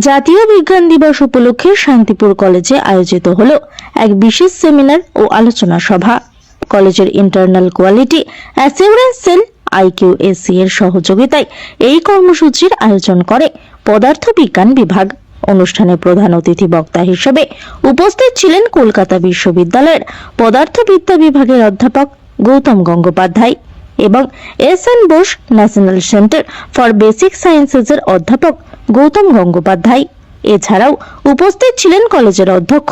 জাতীয় বিজ্ঞান দিবস উপলক্ষে শান্তিপুর কলেজে আয়োজিত হল এক বিশেষ সেমিনার ও আলোচনা সভা। কলেজের internal quality assurance cell IQAC এর সহযোগিতায় এই কর্মসূচির আয়োজন করে পদার্থ বিজ্ঞান বিভাগ। অনুষ্ঠানে প্রধান অতিথি বক্তা হিসেবে উপস্থিত ছিলেন কলকাতা বিশ্ববিদ্যালয়ের পদার্থবিদ্যা বিভাগের অধ্যাপক গৌতম গঙ্গোপাধ্যায় এবং SN Bose national centre for basic sciences এর অধ্যাপক গৌতম গঙ্গোপাধ্যায়। এছাড়াও উপস্থিত ছিলেন কলেজের অধ্যক্ষ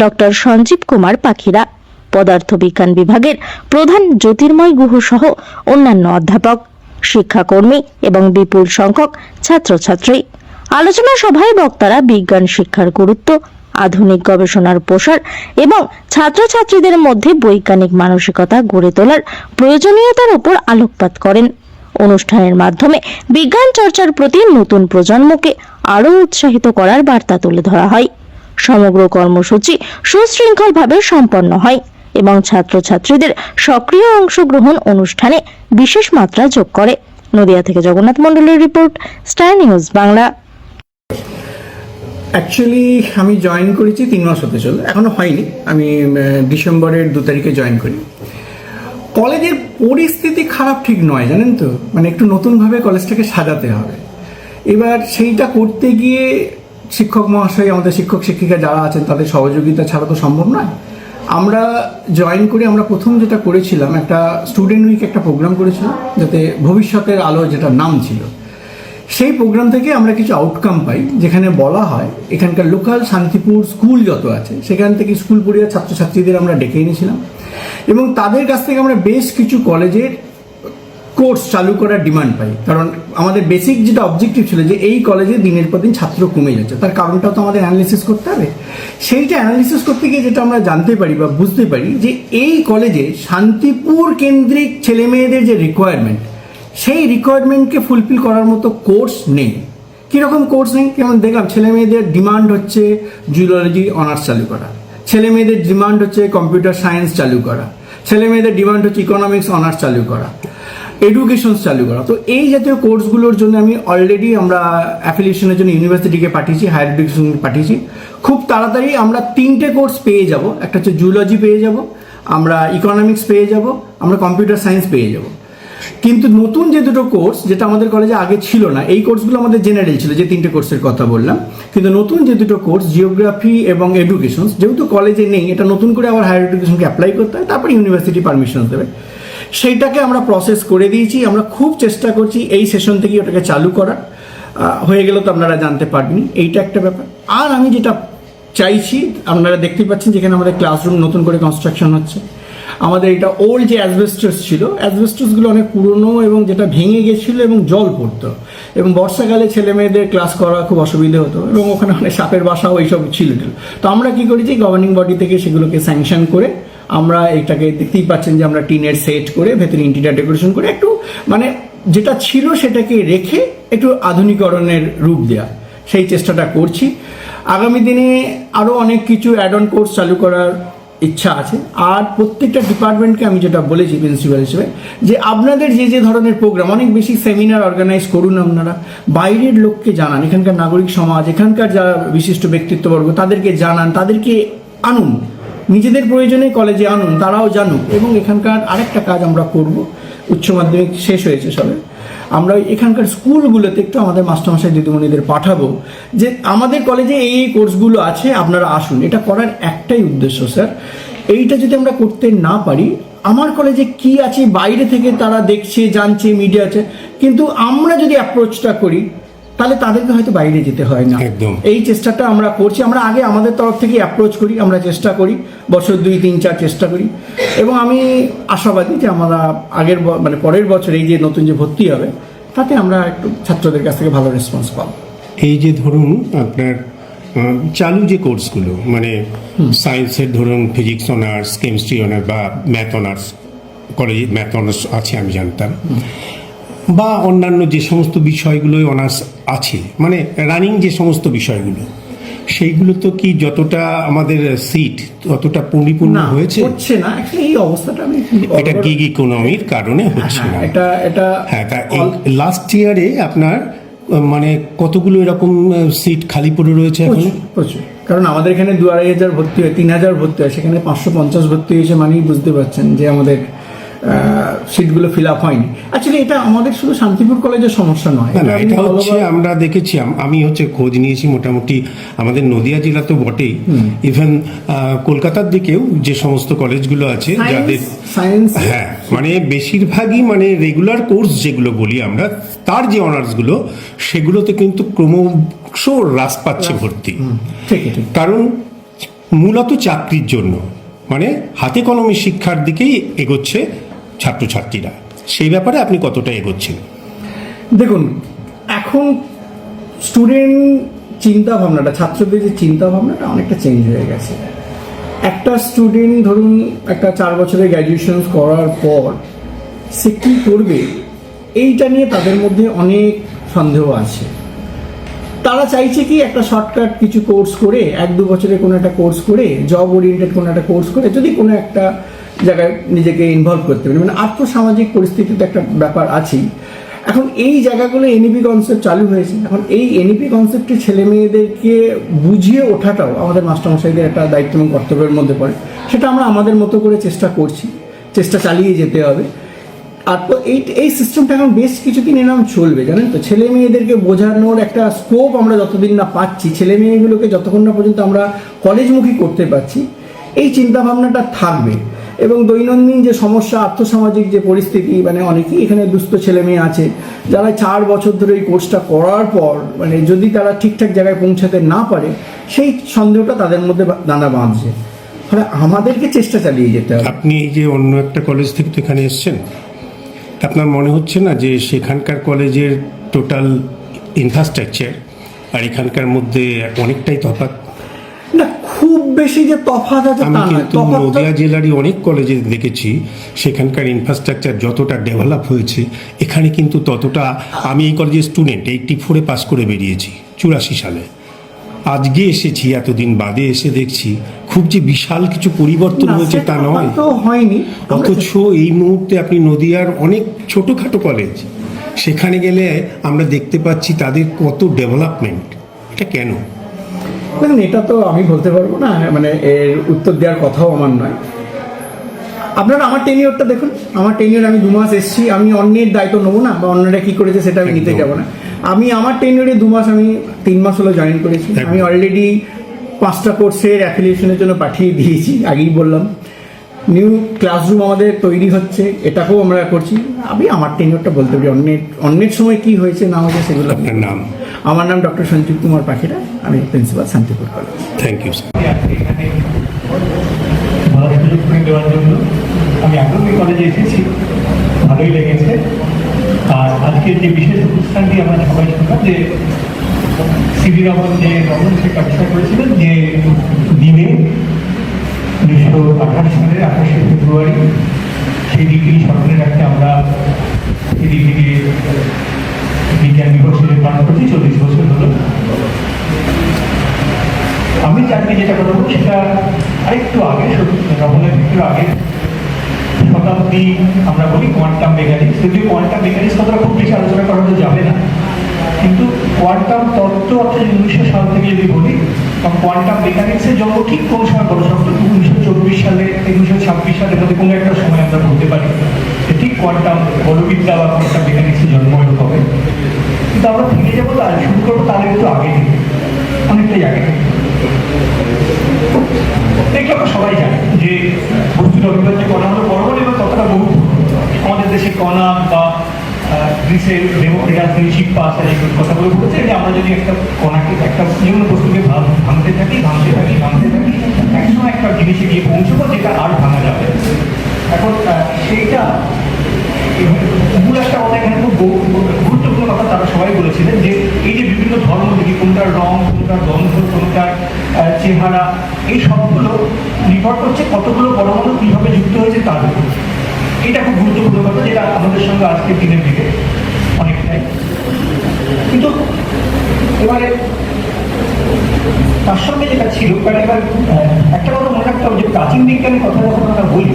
ডক্টর সঞ্জীব কুমার পাখিরা, পদার্থবিজ্ঞান বিভাগের প্রধান জ্যোতির্ময় গুহ সহ অন্যান্য অধ্যাপক, শিক্ষাকর্মী এবং বিপুল সংখ্যক ছাত্রছাত্রী। আলোচনা সভায় বক্তারা বিজ্ঞান শিক্ষার গুরুত্ব, আধুনিক গবেষণার প্রসার এবং ছাত্রছাত্রীদের মধ্যে বৈজ্ঞানিক মানসিকতা গড়ে তোলার প্রয়োজনীয়তার উপর আলোকপাত করেন। অনুষ্ঠানের মাধ্যমে বিজ্ঞান চর্চার প্রতি নতুন প্রজন্মকে আরও উৎসাহিত করার বার্তা তুলে ধরা হয়। সমগ্র কর্মসূচি সুশৃঙ্খলভাবে সম্পন্ন হয় এবং ছাত্রছাত্রীদের সক্রিয় অংশগ্রহণ অনুষ্ঠানে বিশেষ মাত্রা যোগ করে। নদিয়া থেকে জগন্নাথ মণ্ডলের report, star news Bangla. Actually আমি জয়েন করেছি 3 মাস হতে চলে, এখনো হয়নি। আমি ডিসেম্বরের 2 তারিখে জয়েন করি। কলেজের পরিস্থিতি খারাপ ঠিক নয়, জানেন তো, মানে একটু নতুনভাবে কলেজটাকে সাজাতে হবে। এবার সেইটা করতে গিয়ে শিক্ষক মহাশয়, আমাদের শিক্ষক শিক্ষিকা যারা আছেন তাদের সহযোগিতা ছাড়া তো সম্ভব নয়। আমরা জয়েন করি, আমরা প্রথম যেটা করেছিলাম, একটা স্টুডেন্ট উইক একটা প্রোগ্রাম করেছিলাম, যাতে ভবিষ্যতের আলো যেটা নাম ছিল, সেই প্রোগ্রাম থেকে আমরা কিছু আউটকাম পাই, যেখানে বলা হয় এখানকার লোকাল শান্তিপুর স্কুল যত আছে সেখান থেকে স্কুল পড়ুয়া ছাত্রছাত্রীদের আমরা ডেকে এনেছিলাম এবং তাদের কাছ থেকে আমরা বেশ কিছু কলেজের কোর্স চালু করার ডিমান্ড পাই। কারণ আমাদের বেসিক যেটা অবজেক্টিভ ছিল যে এই কলেজে দিনের পর দিন ছাত্র কমে যাচ্ছে, তার কারণটাও তো আমাদের অ্যানালিসিস করতে হবে। সেইটা অ্যানালিসিস করতে গিয়ে যেটা আমরা জানতে পারি বা বুঝতে পারি যে এই কলেজে শান্তিপুর কেন্দ্রিক ছেলেমেয়েদের যে রিকোয়ারমেন্ট, সেই রিকোয়ারমেন্টকে ফুলফিল করার মতো কোর্স নেই। কীরকম কোর্স নেই? যেমন দেখলাম ছেলে মেয়েদের ডিমান্ড হচ্ছে জুলজি অনার্স চালু করা, ছেলে মেয়েদের ডিমান্ড হচ্ছে কম্পিউটার সায়েন্স চালু করা, ছেলে মেয়েদের ডিমান্ড হচ্ছে ইকোনমিক্স অনার্স চালু করা, এডুকেশন চালু করা। তো এই জাতীয় কোর্সগুলোর জন্য অলরেডি আমরা অ্যাফিলিয়েশনের জন্য ইউনিভার্সিটিকে পাঠিয়েছি, হায়ার এডুকেশনকে পাঠিয়েছি। খুব তাড়াতাড়ি আমরা 3টে কোর্স পেয়ে যাব। একটা হচ্ছে জুলজি পেয়ে যাব, আমরা ইকোনমিক্স পেয়ে যাব, আমরা কম্পিউটার সায়েন্স পেয়ে যাব। কিন্তু নতুন যে 2টো কোর্স, যেটা আমাদের কলেজে আগে ছিল না, এই কোর্সগুলো আমাদের জেনারেল ছিল, যে 3টে কোর্সের কথা বললাম, কিন্তু নতুন যে 2টো কোর্স জিওগ্রাফি এবং এডুকেশন, যেহেতু কলেজে নেই, এটা নতুন করে আবার হায়ার এডুকেশনকে অ্যাপ্লাই করতে হয়, তারপর ইউনিভার্সিটি পারমিশন দেবে। সেইটাকে আমরা প্রসেস করে দিয়েছি। আমরা খুব চেষ্টা করছি এই সেশন থেকে ওটাকে চালু করার। হয়ে গেল তো আপনারা জানতে পারবেন, এইটা একটা ব্যাপার। আর আমি যেটা চাইছি, আপনারা দেখতে পাচ্ছেন যেখানে আমাদের ক্লাসরুম নতুন করে কনস্ট্রাকশন হচ্ছে। আমাদের এটা ওল্ড যে অ্যাসবেস্টস ছিল, অ্যাসবেস্টসগুলো অনেক পুরনো এবং যেটা ভেঙে গেছিলো এবং জল পড়তো এবং বর্ষাকালে ছেলে মেয়েদের ক্লাস করা খুব অসুবিধে হতো এবং ওখানে অনেক সাপের বাসাও এইসব ছিল। তো আমরা কি করেছি, গভর্নিং বডি থেকে সেগুলোকে স্যাংশন করে আমরা এটাকে দেখতেই পাচ্ছেন যে আমরা টিনের সেট করে ভেতরে ইন্টেরিয়র ডেকোরেশন করে একটু মানে যেটা ছিল সেটাকে রেখে একটু আধুনিকরণের রূপ দেওয়া, সেই চেষ্টাটা করছি। আগামী দিনে আরও অনেক কিছু অ্যাড অন কোর্স চালু করার ইচ্ছা আছে। আর প্রত্যেকটা ডিপার্টমেন্টকে আমি যেটা বলেছি প্রিন্সিপাল হিসেবে, যে আপনাদের যে ধরনের প্রোগ্রাম, অনেক বেশি সেমিনার অর্গানাইজ করুন, আপনারা বাইরের লোককে জানান, এখানকার নাগরিক সমাজ, এখানকার যারা বিশিষ্ট ব্যক্তিত্ববর্গ তাদেরকে জানান, তাদেরকে আনুন, নিজেদের প্রয়োজনে কলেজে আনুন, তারাও জানুক। এবং এখানকার আরেকটা কাজ আমরা করব, উচ্চ মাধ্যমিক শেষ হয়েছে সবে, আমরা এখানকার স্কুলগুলোতে একটু আমাদের মাস্টারমশাই দিদিমণিদের পাঠাবো যে আমাদের কলেজে এই কোর্সগুলো আছে, আপনারা আসুন। এটা করার একটাই উদ্দেশ্য স্যার, এইটা যদি আমরা করতে না পারি, আমার কলেজে কি আছে বাইরে থেকে তারা দেখছে, জানছে, মিডিয়া আছে, কিন্তু আমরা যদি অ্যাপ্রোচটা করি তাহলে তাদেরকে হয়তো বাইরে যেতে হয় না। এই চেষ্টাটা আমরা করছি। আমরা আগে আমাদের তরফ থেকে অ্যাপ্রোচ করি, আমরা চেষ্টা করি, বছর 2, 3, 4 চেষ্টা করি। এবং আমি আশাবাদী যে আমরা মানে পরের বছর এই যে নতুন যে ভর্তি হবে, তাতে আমরা একটু ছাত্রদের কাছ থেকে ভালো রেসপন্স পাবো। এই যে ধরুন আপনার চালু যে কোর্সগুলো, মানে সায়েন্সের ধরুন ফিজিক্স অনার্স, কেমিস্ট্রি অনার্স বা ম্যাথ অনার্স, কলেজে ম্যাথ অনার্স আছে আমি জানতাম, বা অন্যান্য যে সমস্ত বিষয়গুলোই অনার্স আছে, মানে রানিং যে সমস্ত বিষয়গুলো, সেইগুলো তো কি যতটা আমাদের সিট ততটা পরিপূর্ণ হয়েছে? হচ্ছে না অ্যাকচুয়ালি। এই অবস্থাটা আমি এটা গিগ ইকোনমির কারণে হচ্ছে না। এটা হ্যাঁ, তা লাস্ট ইয়ারে আপনার মানে কতগুলো এরকম সিট খালি পড়ে রয়েছে এখন? প্রচুর প্রচুর, কারণ আমাদের এখানে 2-2,500 ভর্তি হয়, 3,000 ভর্তি হয়, সেখানে 550 ভর্তি হয়েছে, মানেই বুঝতে পারছেন যে আমাদের সিটগুলো ফিল আপ হয়নি। অ্যাকচুয়ালি এটা আমাদের শুধু শান্তিপুর কলেজের সমস্যা নয়, না না, আমি এটা হচ্ছে all over- আমরা দেখেছি, আমি হচ্ছে খোঁজ নিয়েছি মোটামুটি আমাদের নদিয়া জেলা তো বটেই, ইভেন কলকাতার দিকেও যে সমস্ত কলেজগুলো আছে যাদের সায়েন্স, হ্যাঁ মানে বেশিরভাগই মানে রেগুলার কোর্স যেগুলো বলি আমরা, তার যে অনার্সগুলো সেগুলোতে কিন্তু ক্রমশ হ্রাস পাচ্ছে ভর্তি। ঠিকই ঠিক। কারণ মূলত চাকরির জন্য মানে হাতে কলমে শিক্ষার দিকেই এগোচ্ছে ছাত্রছাত্রীরা। সেই ব্যাপারে আপনি কতটা এগোচ্ছেন? দেখুন, এখন স্টুডেন্ট চিন্তা ভাবনাটা, ছাত্রদের যে চিন্তা ভাবনাটা অনেকটা চেঞ্জ হয়ে গেছে। একটা স্টুডেন্ট ধরুন একটা 4 বছরের গ্র্যাজুয়েশন করার পর সে কী করবে এইটা নিয়ে তাদের মধ্যে অনেক সন্দেহ আছে। তারা চাইছে কি একটা শর্টকাট কিছু কোর্স করে, 1-2 বছরের কোনো একটা কোর্স করে, জব ওরিয়েন্টেড কোনো একটা কোর্স করে যদি কোনো একটা জায়গায় নিজেকে ইনভলভ করতে পারে, মানে আর্থসামাজিক পরিস্থিতিতে একটা ব্যাপার আছেই। এখন এই জায়গাগুলো এনইপি কনসেপ্ট চালু হয়েছে। এখন এই এনইপি কনসেপ্টে ছেলে মেয়েদেরকে বুঝিয়ে ওঠাটাও আমাদের মাস্টারমশাইদের একটা দায়িত্ব এবং কর্তব্যের মধ্যে পড়ে। সেটা আমরা আমাদের মতো করে চেষ্টা করছি, চেষ্টা চালিয়ে যেতে হবে। আর তো এই সিস্টেমটা এখন বেশ কিছুদিন এরকম চলবে, জানেন তো। ছেলে মেয়েদেরকে বোঝানোর একটা স্কোপ আমরা যতদিন না পাচ্ছি, ছেলে মেয়েগুলোকে যতক্ষণ না পর্যন্ত আমরা কলেজমুখী করতে পারছি, এই চিন্তাভাবনাটা থাকবে। এবং দৈনন্দিন যে সমস্যা, আর্থসামাজিক যে পরিস্থিতি, মানে অনেকেই এখানে দুস্থ ছেলে মেয়ে আছে যারা 4 বছর ধরে এই কোর্সটা করার পর মানে যদি তারা ঠিকঠাক জায়গায় পৌঁছাতে না পারে, সেই সন্দেহটা তাদের মধ্যে দানা বাঁধছে। ফলে আমাদেরকে চেষ্টা চালিয়ে যেতে হবে। আপনি এই যে অন্য একটা কলেজ থেকে তো এখানে এসছেন, আপনার মনে হচ্ছে না যে সেখানকার কলেজের টোটাল ইনফ্রাস্ট্রাকচার আর এখানকার মধ্যে অনেকটাই তফাৎ? না, খুব বেশি যে তফাৎ আছে আমি তা নয়। কিন্তু নদিয়া জেলারই অনেক কলেজে দেখেছি সেখানকার ইনফ্রাস্ট্রাকচার যতটা ডেভেলপ হয়েছে এখানে কিন্তু ততটা। আমি এই কলেজের স্টুডেন্ট, 84-এ পাস করে বেরিয়েছি 84 সালে। আজকে এসেছি, এতদিন বাদে এসে দেখছি খুব যে বিশাল কিছু পরিবর্তন হয়েছে তা নয়। তো হয়নি। অথচ এই মুহূর্তে আপনি নদিয়ার অনেক ছোটোখাটো কলেজ, সেখানে গেলে আমরা দেখতে পাচ্ছি তাদের কত ডেভেলপমেন্ট। এটা কেন? দেখুন, এটা তো আমি বলতে পারবো না, মানে এর উত্তর দেওয়ার কথাও আমার নয়। আপনারা আমার টেনিওরটা দেখুন, আমার টেনিওর আমি 2 মাস এসেছি, আমি অন্যের দায়িত্ব নেবো না, বা অন্যরা কী করেছে সেটা আমি নিতে যাবো না। আমি আমার টেনিওরে 2 মাস, আমি 3 মাস হলো জয়েন করেছি। আমি অলরেডি 5টা কোর্সের অ্যাফিলিয়েশনের জন্য পাঠিয়ে দিয়েছি, আগেই বললাম। নিউ ক্লাসরুম আমাদের তৈরি হচ্ছে, এটাকেও আমরা করছি। আমি আমার টেনিওরটা বলতে পারি, অন্যের সময় কি হয়েছে না হয়েছে সেগুলো। আপনার নাম? আমার নাম ডক্টর সঞ্জীব কুমার পাখিরা, আমি principal Shantipur college. Thank you sir. এখানে বলার সুযোগ করে দেওয়ার জন্য আমি আগ্রহী কলেজে এসেছি, ভালোই লেগেছে। আর আজকের যে বিশেষ অনুষ্ঠানটি আমরা সবাই শুনলাম যে সিবি রমন যে রমন সে প্রতিষ্ঠা করেছিলেন, যে দিনে 1928 সালের 28শে ফেব্রুয়ারি, সেই দিনটি স্মরণে রাখতে আমরা এদিকে বিজ্ঞান দিবস পালন করছি। 40 বছর হলো। আমি চাকরি যেটা কথা বলবো সেটা আরেকটু আগে, রমনের একটু আগে শতাব্দী আমরা বলি কোয়ান্টাম মেকানিক্স। যদিও কোয়ান্টাম মেকানিক্স কথাটা খুব বেশি আলোচনা করা যাবে না, কিন্তু কোয়ান্টাম তত্ত্ব অর্থাৎ 1900 সাল থেকে যদি বলি, কোয়ান্টাম মেকানিক্সের জন্ম ঠিক কোন সময় বড় শব্দ 1924 সালে 1926 সালের মধ্যে কোনো একটা সময় আমরা বলতে পারি যে ঠিক কোয়ান্টাম বলবিদ্যা বা কোয়ান্টাম মেকানিক্সের জন্ম হবে। কিন্তু আমরা থেকে যাবো, তার শুরু করবো তাহলে একটু আগে থেকে, অনেকটাই আগে থেকে। এগুলো আমরা সবাই জানি যে বস্তুর অবিভাজ্য কণা হলো পরমাণু এবং কতটা বহু। আমাদের দেশে কণা বা গ্রিসের রাজধানী শিল্পাস এই কথাগুলো বলছে যে আমরা যদি একটা কণাকে, একটা নিম্ন বস্তুকে ভাঙতে থাকি একসময় একটা জিনিসে গিয়ে পৌঁছবো যেটা আর ভাঙা যাবে। এখন সেইটা মূল একটা কথা এখানে খুব গুরুত্বপূর্ণ কথা তারা সবাই বলেছিলেন যে এই যে বিভিন্ন ধর্ম দেখি, কোনটার রং, কোনটার গন্ধ, কোনটার চেহারা, এই সবগুলো নির্ভর করছে কতগুলো পরমাণু কীভাবে যুক্ত হয়েছে তার উপর। এটা খুব গুরুত্বপূর্ণ কথা, যেটা আমাদের সঙ্গে আজকের দিনের দিকে অনেকটাই। কিন্তু এবারে তার সঙ্গে যেটা ছিল, কারণ এবার একটা কথা মনে রাখতে হবে যে প্রাচীন বিজ্ঞানের কথা যখন আমরা বলি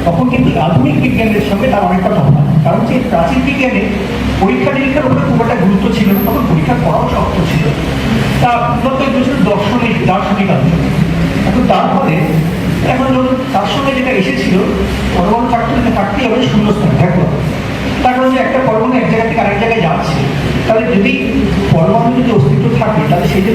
তখন কিন্তু আধুনিক বিজ্ঞানের সঙ্গে তার অনেকটা তফাৎ। কারণ হচ্ছে প্রাচীন বিজ্ঞানে পরীক্ষা নিরীক্ষার উপরে খুব একটা গুরুত্ব ছিল না, তখন পরীক্ষা করাও শক্ত ছিল। তা উন্নত ছিল দার্শনিক আলোচনা। এখন তারপরে এখন ধরুন তার সঙ্গে যেটা এসেছিল পরমাণু থাকতেই হবে শূন্যস্থান দেখো, তার কারণ যে একটা পরমাণু এক জায়গা থেকে আরেক জায়গায় যাচ্ছে, তাহলে যদি পরমাণু যদি অস্তিত্ব থাকে তাহলে সেই যে